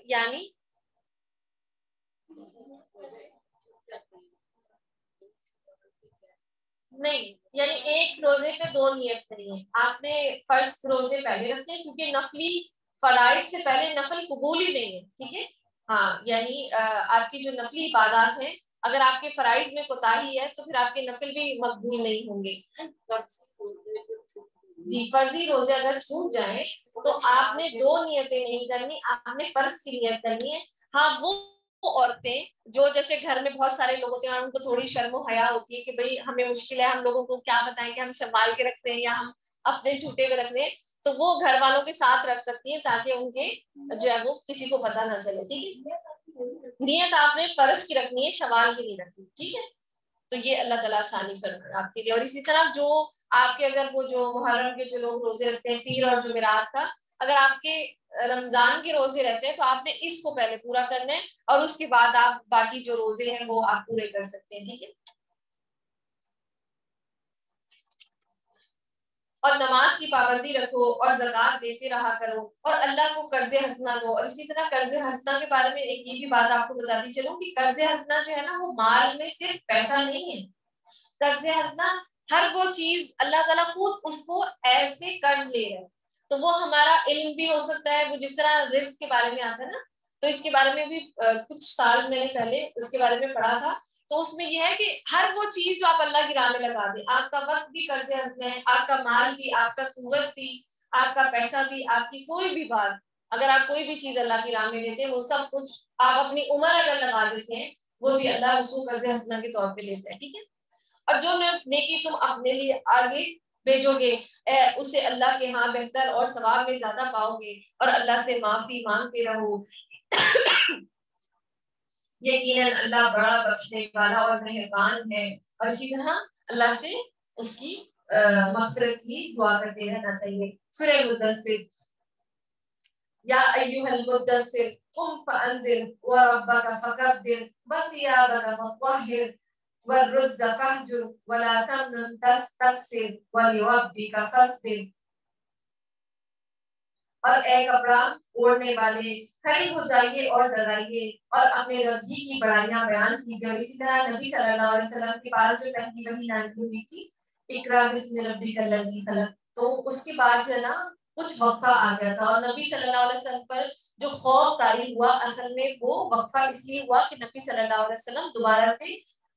یعنی نہیں، یعنی ایک روزے پہ 2 نیت نہیں ہے. آپ نے فرض روزے پہلے رکھنے ہیں کیونکہ نفلی فرائض سے پہلے نفل قبول ہی نہیں ہے. ٹھیک ہے. ہاں یعنی آپ کی جو نفلی عبادات ہیں اگر آپ کے فرائض میں کوتاہی ہے تو پھر آپ کے نفل بھی مقبول نہیں ہوں گے. جی فرضی روزے اگر چھوٹ جائیں تو آپ نے 2 نیتیں نہیں کرنی, آپ نے فرض کی نیت کرنی ہے. ہاں وہ عورتیں جو جیسے گھر میں بہت سارے لوگ ہوتے ہیں اور ان کو تھوڑی شرم و حیا ہوتی ہے کہ بھئی ہمیں مشکل ہے, ہم لوگوں کو کیا بتائیں کہ ہم سنبھال کے رکھتے ہیں یا ہم اپنے چھوٹے میں رکھ رہے ہیں, تو وہ گھر والوں کے ساتھ رکھ سکتی ہیں تاکہ ان کے جو ہے وہ کسی کو پتہ نہ چلے. ٹھیک ہے. نیت آپ نے فرض کی رکھنی ہے, شوال کی نہیں رکھنی. ٹھیک ہے. تو یہ اللہ تعالیٰ آسانی کر آپ کے لیے. اور اسی طرح جو آپ کے اگر وہ جو محرم کے جو لوگ روزے رکھتے ہیں پیر اور جمعرات کا, اگر آپ کے رمضان کے روزے رہتے ہیں تو آپ نے اس کو پہلے پورا کرنا ہے اور اس کے بعد آپ باقی جو روزے ہیں وہ آپ پورے کر سکتے ہیں. ٹھیک ہے. اور نماز کی پابندی رکھو اور زکوٰۃ دیتے رہا کرو اور اللہ کو قرض حسنہ دو. اور اسی طرح قرض حسنہ کے بارے میں ایک یہ بھی بات آپ کو بتاتی چلوں کہ قرض حسنہ جو ہے نا وہ مال میں صرف پیسہ نہیں ہے. قرض حسنہ ہر وہ چیز اللہ تعالیٰ خود اس کو ایسے قرض لے رہا ہے. تو وہ ہمارا علم بھی ہو سکتا ہے, وہ جس طرح رزق کے بارے میں آتا ہے نا, تو اس کے بارے میں بھی کچھ سال میں نے پہلے اس کے بارے میں پڑھا تھا. تو اس میں یہ ہے کہ ہر وہ چیز جو آپ اللہ کی راہ میں لگا دیں, آپ کا وقت بھی قرض حسنہ ہے, آپ کا مال بھی, آپ کا قوت بھی, آپ کا پیسہ بھی, آپ کی کوئی بھی بات, اگر آپ کوئی بھی چیز اللہ کی راہ میں دیتے ہیں وہ سب کچھ آپ اپنی عمر اگر لگا دیتے ہیں وہ بھی اللہ اس کو قرض حسنہ کے طور پہ لیتا ہے. ٹھیک ہے. اور جو نیکی تم اپنے لیے آگے بھیجو گے اسے اللہ کے ہاں بہتر اور ثواب میں زیادہ پاؤ گے اور اللہ سے معافی مانگتے رہو. یقیناً اللہ بڑا بخشنے والا اور مہربان ہے. اور اسی طرح اللہ سے اس کی مغفرت کی دعا کرتے رہنا چاہیے. سورہ مدثر یا ایھا المدثر قم فانذر وربک فکبر وثیابک فطہر والرجز فاہجر ولا تمنن تستکثر ولربک فاصبر. اور اے کپڑا اوڑھنے والے کھڑے ہو جائیے اور ڈرائیے اور اپنے رب جی کی بڑائیاں بیان کیجیے. اور اسی طرح نبی صلی اللہ علیہ وسلم کے پاس جو پہلی وحی نازل ہوئی تھی اقرا بسم ربک الذی خلق, تو اس کے بعد جو ہے نا کچھ وقفہ آ گیا تھا اور نبی صلی اللہ علیہ وسلم پر جو خوف طاری ہوا اصل میں وہ وقفہ اس لیے ہوا کہ نبی صلی اللہ علیہ وسلم دوبارہ سے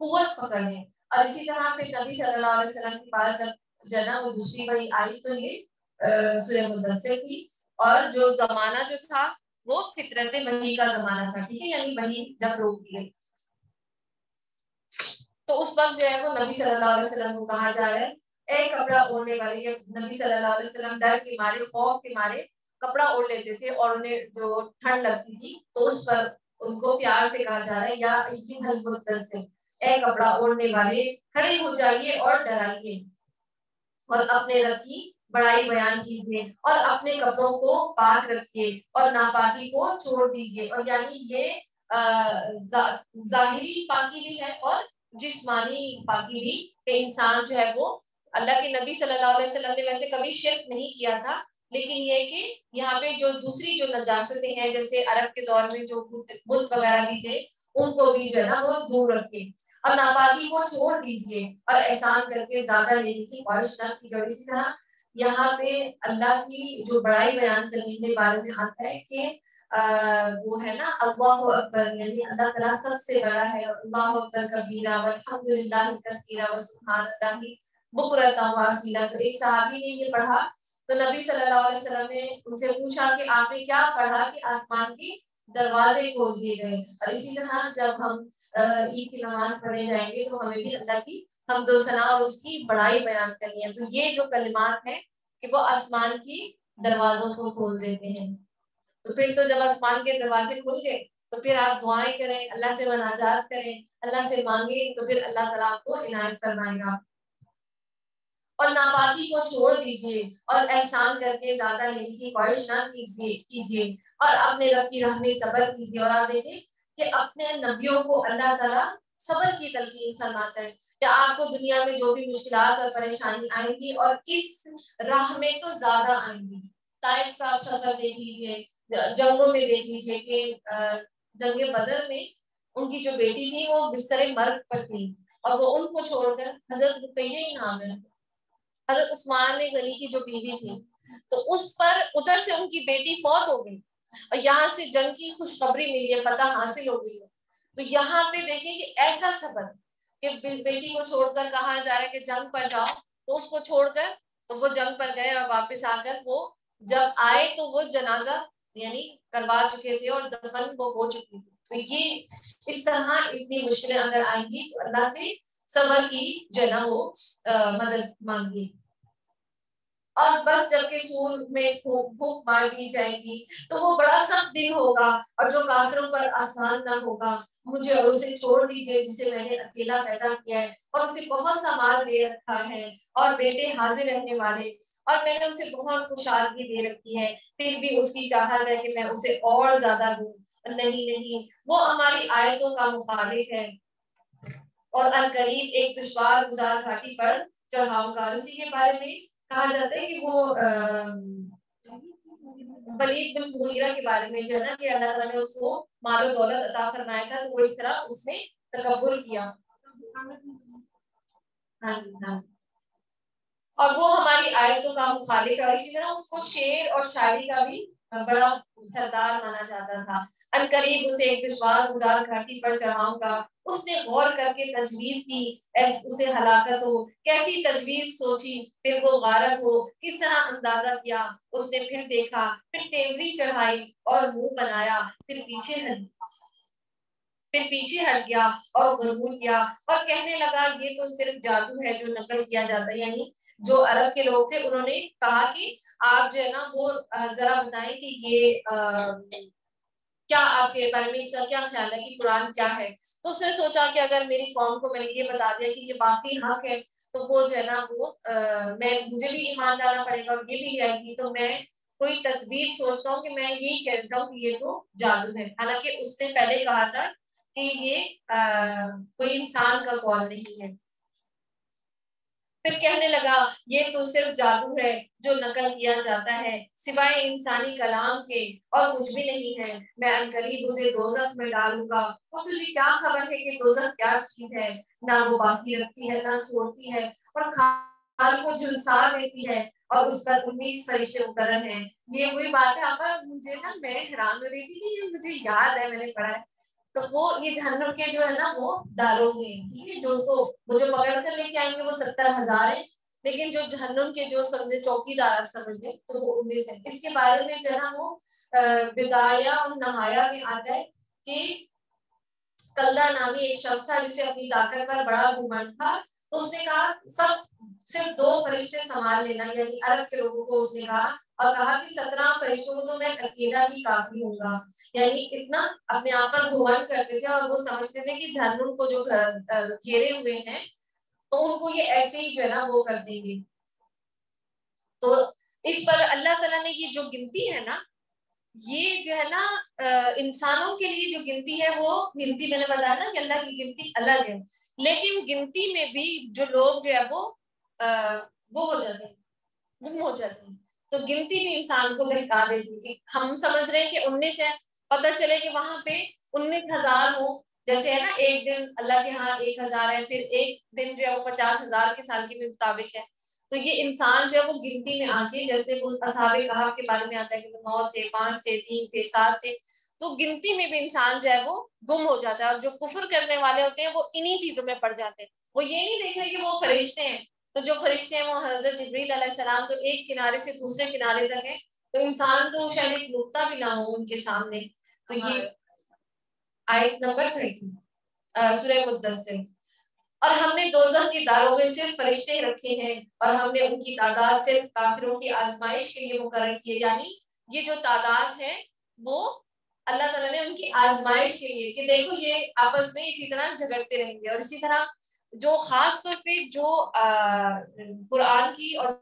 قوت پکڑ لیں. اور اسی طرح پھر نبی صلی اللہ علیہ وسلم کے پاس جب جو ہے نا وہ دوسری وحی آئی تو یہ سورہ مدثر تھی. اور جو زمانہ جو تھا وہ فطرت وحی کا زمانہ تھا. ٹھیک ہے. یعنی وحی جب روک دی گئی تو اس وقت جو ہے وہ نبی صلی اللہ علیہ وسلم کو کہا جا رہا ہے اے کپڑا اوڑھنے والے. نبی صلی اللہ علیہ وسلم ڈر کے مارے خوف کے مارے کپڑا اوڑھ لیتے تھے اور انہیں جو ٹھنڈ لگتی تھی تو اس پر ان کو پیار سے کہا جا رہا ہے یا ایھا المدثر, اے کپڑا اوڑھنے والے کھڑے ہو جائیے اور ڈرائیے اور اپنے رب کی بڑائی بیان کیجیے اور اپنے کپڑوں کو پاک رکھیے اور ناپاکی کو چھوڑ دیجیے. اور یعنی یہ ظاہری پاکی بھی ہے اور جسمانی پاکی بھی کہ انسان جو ہے وہ اللہ کے نبی صلی اللہ علیہ وسلم نے ویسے کبھی شرک نہیں کیا تھا, لیکن یہ کہ یہاں پہ جو دوسری جو نجاستیں ہیں جیسے عرب کے دور میں جو بت وغیرہ بھی تھے ان کو بھی جو ہے نا وہ دور رکھے اور ناپاکی کو چھوڑ دیجیے اور احسان کر کے زیادہ لینے کی خواہش نہ کیجیے. اور اسی طرح یہاں پہ اللہ کی جو بڑائی بیان کرنے کے بارے میں آتا ہے کہ وہ ہے نا اللہ اکبر, یعنی اللہ تعالیٰ سب سے بڑا ہے. اللہ اکبر کبیرہ والحمدللہ کثیرہ وسبحان اللہ بکرۃ واصیلا. تو ایک صحابی نے یہ پڑھا تو نبی صلی اللہ علیہ وسلم نے ان سے پوچھا کہ آپ نے کیا پڑھا کہ آسمان کی دروازے کھول دیے گئے. اور اسی طرح جب ہم عید کی نماز پڑھنے جائیں گے تو ہمیں بھی اللہ کی حمد و ثنا اور اس کی بڑائی بیان کرنی ہے. تو یہ جو کلمات ہیں کہ وہ آسمان کی دروازوں کو کھول دیتے ہیں. تو پھر تو جب آسمان کے دروازے کھل گئے تو پھر آپ دعائیں کریں, اللہ سے مناجات کریں, اللہ سے مانگیں, تو پھر اللہ تعالیٰ آپ کو عنایت فرمائے گا. اور ناپاکی کو چھوڑ دیجیے اور احسان کر کے زیادہ لینے کی خواہش نہ کیجیے اور اپنے رب کی راہ میں صبر کیجیے. اور آپ دیکھیں کہ اپنے نبیوں کو اللہ تعالیٰ صبر کی تلقین فرماتا ہے کہ آپ کو دنیا میں جو بھی مشکلات اور پریشانی آئیں گی اور اس راہ میں تو زیادہ آئیں گی. طائف کا آپ سفر دیکھ لیجیے جنگوں میں دیکھ لیجیے کہ جنگ بدر میں ان کی جو بیٹی تھی وہ بستر مرگ پر تھی اور وہ ان کو چھوڑ کر حضرت رقیہ ہی نام ہے حضرت عثمان غنی کی جو بیوی تھی تو اس پر ادھر سے ان کی بیٹی فوت ہو گئی اور یہاں سے جنگ کی خوشخبری ملی ہے فتح حاصل ہو گئی ہے تو یہاں پہ دیکھیں کہ ایسا صبر کہ بیٹی کو چھوڑ کر کہا جا رہا ہے کہ جنگ پر جاؤ تو اس کو چھوڑ کر تو وہ جنگ پر گئے اور واپس آ کر وہ جب آئے تو وہ جنازہ یعنی کروا چکے تھے اور دفن وہ ہو چکی تھی تو یہ اس طرح اتنی مشکلیں اگر آئیں گی تو اللہ سے صبر کی جو ہے نا وہ مدد مانگی اور بس جب کہ سور میں پھونک مار دی جائے گی تو وہ بڑا سخت دن ہوگا اور جو کافروں پر آسان نہ ہوگا مجھے اور اسے چھوڑ دیجیے جسے میں نے اکیلا پیدا کیا ہے اور اسے بہت سا مال دے رکھا ہے اور بیٹے حاضر رہنے والے اور میں نے اسے بہت خوشحالی دے رکھی ہے پھر بھی اس کی چاہت ہے کہ میں اسے اور زیادہ دوں نہیں وہ ہماری آیتوں کا مخالف ہے اور عنقریب ایک دشوار گزار گھاٹی پر چڑھاؤں گا اسی کے بارے میں کہا جاتا ہے کہ وہ ولید بن مغیرہ کے بارے میں جو ہے نا کہ اللہ تعالیٰ نے اس کو مال و دولت عطا فرمایا تھا تو وہ اس طرح اس نے تکبر کیا اور وہ ہماری آیتوں کا مخالف ہے اور اسی طرح اس کو شعر اور شاعری کا بھی بڑا سردار مانا جاتا تھا عنقریب اسے ایک دشوار گزار گھاٹی پر چڑھاؤں گا اس نے غور کر کے تجویز کی اسے ہلاکت ہو کیسی تجویز سوچی پھر وہ غارت ہو کس طرح اندازہ کیا اس نے پھر دیکھا پھر تیوری چڑھائی اور منہ بنایا پھر پیچھے ہٹ گیا اور غرور کیا اور کہنے لگا یہ تو صرف جادو ہے جو نقل کیا جاتا ہے یعنی جو عرب کے لوگ تھے انہوں نے کہا کہ آپ جو ہے نا وہ ذرا بتائیں کہ یہ کیا آپ کے بارے میں اس کا کیا خیال ہے کہ قرآن کیا ہے تو اس نے سوچا کہ اگر میری قوم کو میں نے یہ بتا دیا کہ یہ باقی حق ہے تو وہ جو ہے نا وہ مجھے بھی ایمان لانا پڑے گا اور یہ بھی جائے گی تو میں کوئی تدبیر سوچتا ہوں کہ میں یہی کہتا ہوں کہ یہ تو جادو ہے حالانکہ اس نے پہلے کہا تھا کہ یہ کوئی انسان کا قول نہیں ہے پھر کہنے لگا یہ تو صرف جادو ہے جو نقل کیا جاتا ہے سوائے انسانی کلام کے اور کچھ بھی نہیں ہے میں عنقریب اسے دوزخ میں ڈالوں گا اور تجھے کیا خبر ہے کہ دوزخ کیا چیز ہے نہ وہ باقی رکھتی ہے نہ چھوڑتی ہے اور خال کو جھلسا دیتی ہے اور اس پر 19 فرشتے مقرر ہیں یہ وہی بات ہے آپا مجھے نا میں حیران ہو رہی تھی کہ یہ مجھے یاد ہے میں نے پڑھا ہے تو وہ یہ جہنم کے جو ہے نا وہ داروغے ہیں ٹھیک ہے جو وہ جو پکڑ کر لے کے آئیں گے وہ 70,000 ہیں لیکن جو جہنم کے جو سمجھے چوکیدار آپ سمجھیں تو وہ 19 ہیں اس کے بارے میں جو ہے نا وہ بدایہ اور نہایا میں آتا ہے کہ کلدہ نامی ایک شخص تھا جسے اپنی طاقت پر بڑا گھمنڈ تھا تو اس نے کہا صرف 2 فرشتے سنبھال لینا یعنی عرب کے لوگوں کو اس نے کہا اور کہا کہ 17 فرشتوں کو تو میں اکیلا ہی کافی ہوں گا یعنی اتنا اپنے آپ پر گھمنڈ کرتے تھے اور وہ سمجھتے تھے کہ جہنم کو جو گھیرے ہوئے ہیں تو ان کو یہ ایسے ہی جو ہے نا وہ کر دیں گے تو اس پر اللہ تعالیٰ نے یہ جو گنتی ہے نا یہ جو ہے نا انسانوں کے لیے جو گنتی ہے وہ گنتی میں نے بتایا نا کہ اللہ کی گنتی الگ ہے لیکن گنتی میں بھی جو لوگ جو ہے وہ ہو جاتے ہیں گم ہو جاتے ہیں تو گنتی بھی انسان کو بہکا دیتی ہے ہم سمجھ رہے ہیں کہ 19 ہے پتہ چلے کہ وہاں پہ 19,000 ہو جیسے ہے نا ایک دن اللہ کے ہاں 1,000 ہے پھر ایک دن جو ہے وہ 50,000 کے سال کے مطابق ہے تو یہ انسان جو ہے وہ گنتی میں آ کے جیسے وہ اصحاب کہف کے بارے میں آتا ہے کہ 9 تھے 5 تھے 3 تھے 7 تھے تو گنتی میں بھی انسان جو ہے وہ گم ہو جاتا ہے اور جو کفر کرنے والے ہوتے ہیں وہ انہی چیزوں میں پڑ جاتے ہیں وہ یہ نہیں دیکھ رہے کہ وہ فرشتے ہیں تو جو فرشتے ہیں وہ حضرت جبریل علیہ السلام تو ایک کنارے سے دوسرے کنارے تک ہے تو انسان تو شاید ایک نقطہ بھی نہ ہو ان کے سامنے تو یہ آیت نمبر 30 سورہ مدثر اور ہم نے دوزخ کے داروں میں صرف فرشتے رکھے ہیں اور ہم نے ان کی تعداد صرف کافروں کی آزمائش کے لیے مقرر کی ہے یعنی یہ جو تعداد ہے وہ اللہ تعالیٰ نے ان کی آزمائش کے لیے کہ دیکھو یہ آپس میں اسی طرح جھگڑتے رہیں گے اور اسی طرح جو خاص طور پہ جو قرآن کی اور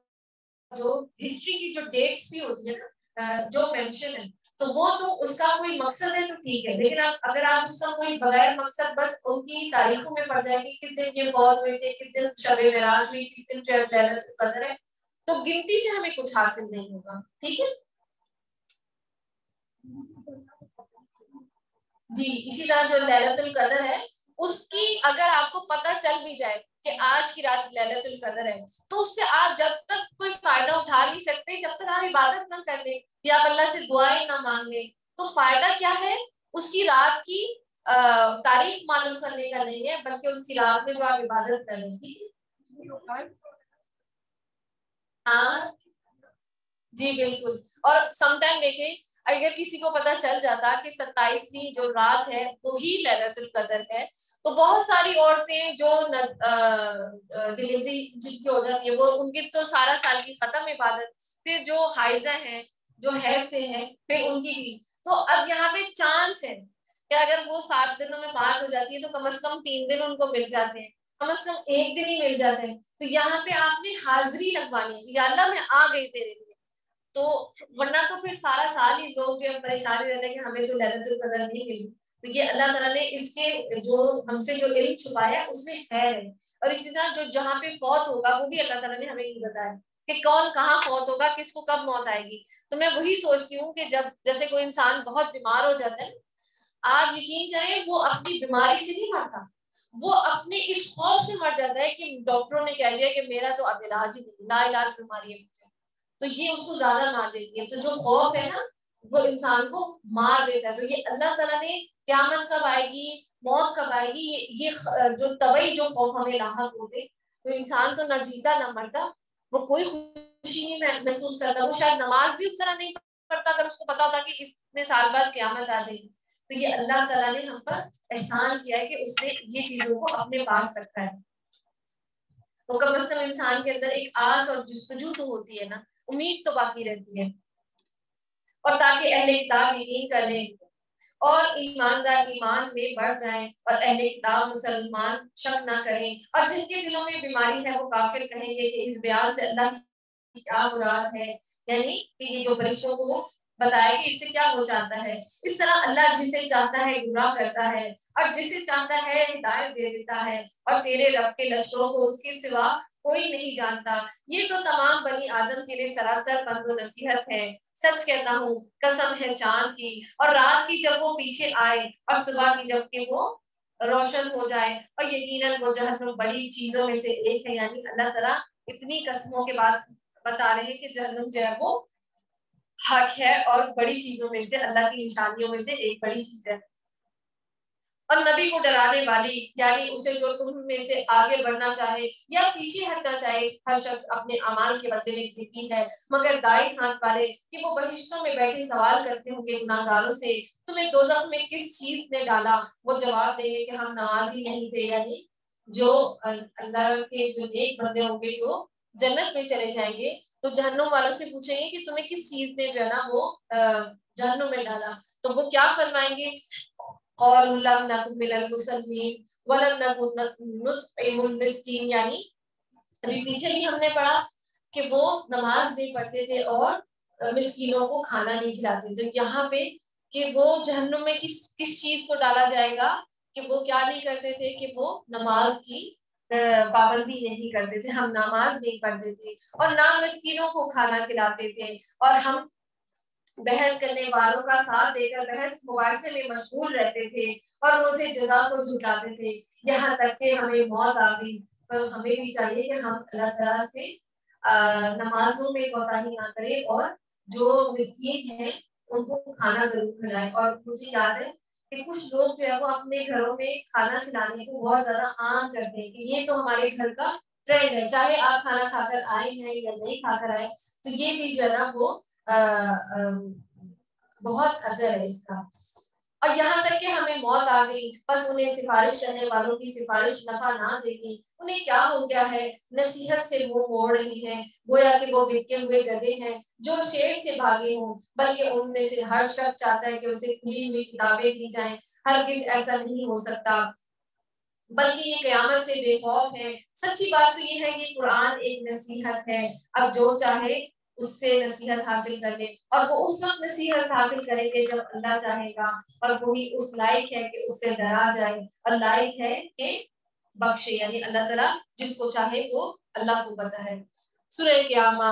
جو ہسٹری کی جو ڈیٹس بھی ہوتی ہے نا جو مینشن ہے تو وہ تو اس کا کوئی مقصد ہے تو ٹھیک ہے لیکن اگر آپ اس کا کوئی بغیر مقصد بس ان کی تاریخوں میں پڑ جائیں گے کس دن یہ فوت ہوئے تھے کس دن شب معراج ہوئی کس دن لیلۃ القدر ہے تو گنتی سے ہمیں کچھ حاصل نہیں ہوگا ٹھیک ہے جی اسی طرح جو لیلۃ القدر ہے اس کی اگر آپ کو پتہ چل بھی جائے کہ آج کی رات لیلۃ القدر ہے تو اس سے آپ جب تک کوئی فائدہ اٹھا نہیں سکتے جب تک آپ عبادت نہ کر لیں یا آپ اللہ سے دعائیں نہ مانگ لیں تو فائدہ کیا ہے اس کی رات کی تاریخ معلوم کرنے کا نہیں ہے بلکہ اس کی رات میں جو آپ عبادت کر رہے ہیں ہاں جی بالکل. اور سم ٹائم دیکھیں اگر کسی کو پتا چل جاتا کہ 27ویں جو رات ہے وہی لیلۃ القدر ہے تو بہت ساری عورتیں جو ڈلیوری جن کی ہو جاتی ہے وہ ان کی تو سارا سال کی ختم عبادت پھر جو حائضہ ہیں جو حیض سے ہیں پھر ان کی بھی تو اب یہاں پہ چانس ہے کہ اگر وہ 7 دنوں میں پاک ہو جاتی ہے تو کم از کم 3 دن ان کو مل جاتے ہیں کم از کم 1 دن ہی مل جاتے ہیں تو یہاں پہ آپ نے حاضری لگوانی ہے یا اللہ میں آ گئی تیرے لیے تو ورنہ تو پھر سارا سال ہی لوگ جو پریشان رہتے ہیں کہ ہمیں تو لیلۃ القدر نہیں ملی تو یہ اللہ تعالیٰ نے اس کے جو ہم سے جو علم چھپایا اس میں خیر ہے اور اسی طرح جو جہاں پہ فوت ہوگا وہ بھی اللہ تعالیٰ نے ہمیں نہیں بتایا کہ کون کہاں فوت ہوگا کس کو کب موت آئے گی تو میں وہی سوچتی ہوں کہ جب جیسے کوئی انسان بہت بیمار ہو جاتا ہے آپ یقین کریں وہ اپنی بیماری سے نہیں مرتا وہ اپنے اس خوف سے مر جاتا ہے کہ ڈاکٹروں نے کہہ دیا کہ میرا تو اب علاج ہی نہیں لا علاج بیماری ہے تو یہ اس کو زیادہ مار دیتی ہے تو جو خوف ہے نا وہ انسان کو مار دیتا ہے تو یہ اللہ تعالیٰ نے قیامت کب آئے گی موت کب آئے گی یہ جو طبعی جو خوف ہمیں لاحق ہوتے تو انسان تو نہ جیتا نہ مرتا وہ کوئی خوشی نہیں محسوس کرتا وہ شاید نماز بھی اس طرح نہیں پڑھتا اگر اس کو پتا ہوتا کہ اتنے سال بعد قیامت آ جائے گی تو یہ اللہ تعالیٰ نے ہم پر احسان کیا ہے کہ اس نے یہ چیزوں کو اپنے پاس رکھا ہے تو کم از کم انسان کے اندر ایک آس اور جستجو تو ہوتی ہے نا امید تو باقی رہتی ہے اور تاکہ اہل کتاب یقین کر لیں اور ایماندار ایمان میں بڑھ جائیں اور اہل کتاب مسلمان شک نہ کریں اور جن کے دلوں میں بیماری ہے وہ کافر کہیں گے کہ اس بیان سے اللہ کی کیا مراد ہے یعنی کہ یہ جو فرشتوں کو بتایا کہ اس سے کیا ہو جاتا ہے اس طرح اللہ جسے چاہتا ہے گمراہ کرتا ہے اور جسے چاہتا ہے ہدایت دے دیتا ہے اور تیرے رب کے لشکروں کو اس کے سوا کوئی نہیں جانتا یہ تو تمام بنی آدم کے لیے سراسر پند و نصیحت ہے سچ کہتا ہوں قسم ہے چاند کی اور رات کی جب وہ پیچھے آئے اور صبح کی جب کہ وہ روشن ہو جائے اور یقیناً وہ جہنم بڑی چیزوں میں سے ایک ہے یعنی اللہ تعالیٰ اتنی قسموں کے بعد بتا رہے ہیں کہ جہنم جو ہے وہ حق ہے اور بڑی چیزوں میں سے اللہ کی نشانیوں میں سے ایک بڑی چیز ہے اور نبی کو ڈرانے والی یعنی اسے جو تم میں سے آگے بڑھنا چاہے یا پیچھے ہٹنا چاہے ہر شخص اپنے اعمال کے بدلے میں کھڑکی ہے مگر دائیں ہاتھ والے کہ وہ بہشتوں میں بیٹھے سوال کرتے ہوں گے گناہگاروں سے تمہیں دوزخ میں کس چیز نے ڈالا وہ جواب دیں گے کہ ہم نمازی نہیں تھے یعنی جو اللہ کے جو نیک بندے ہوں گے جو جنت میں چلے جائیں گے تو جہنم والوں سے پوچھیں گے کہ تمہیں کس چیز نے جو ہے نا وہ جہنم میں ڈالا تو وہ کیا فرمائیں گے قالوا لم نكن من المصلين ولم نكن نطعم المسكين یعنی ابھی پیچھے بھی ہم نے پڑھا کہ وہ نماز نہیں پڑھتے تھے اور مسکینوں کو کھانا نہیں کھلاتے تھے یہاں پہ کہ وہ جہنم میں کس چیز کو ڈالا جائے گا کہ وہ کیا نہیں کرتے تھے کہ وہ نماز کی پابندی نہیں کرتے تھے ہم نماز نہیں پڑھتے تھے اور نہ مسکینوں کو کھانا کھلاتے تھے اور ہم بحث کرنے والوں کا ساتھ دے کر بحث مباحثے میں مشغول رہتے تھے اور روزے جزا کو جھٹلاتے تھے یہاں تک کہ ہمیں موت آ گئی پر ہمیں بھی چاہیے کہ ہم اللہ تعالیٰ سے نمازوں میں کوتاہی نہ کریں اور جو مسکین ہیں ان کو کھانا ضرور کھلائیں اور مجھے یاد ہے کہ کچھ لوگ جو ہے وہ اپنے گھروں میں کھانا کھلانے کو بہت زیادہ عام کرتے ہیں کہ یہ تو ہمارے گھر کا ٹرینڈ ہے چاہے آپ کھانا کھا کر آئے ہیں یا نہیں کھا کر آئے تو یہ بھی جو ہے نا وہ بہت اجر ہے اس کا اور یہاں تک کہ ہمیں موت آ گئی بس انہیں سفارش کرنے والوں کی سفارش نفع نہ دے گی انہیں کیا ہو گیا ہے نصیحت سے وہ موڑ رہے ہیں گویا کہ وہ بکے ہوئے گدھے ہیں جو شیر سے بھاگے ہوں بلکہ ان میں سے ہر شخص چاہتا ہے کہ اسے کھلی ہوئی کتابیں دی جائیں ہرگز ایسا نہیں ہو سکتا بلکہ یہ قیامت سے بے خوف ہے سچی بات تو یہ ہے کہ قرآن ایک نصیحت ہے اب جو چاہے اس سے نصیحت حاصل کر لے اور وہ اس وقت نصیحت حاصل کریں گے جب اللہ چاہے گا اور وہی اس لائق ہے کہ اس سے ڈرا جائے اور لائق ہے کہ بخشے یعنی اللہ تعالیٰ جس کو چاہے وہ اللہ کو پتہ ہے سورہ قیامہ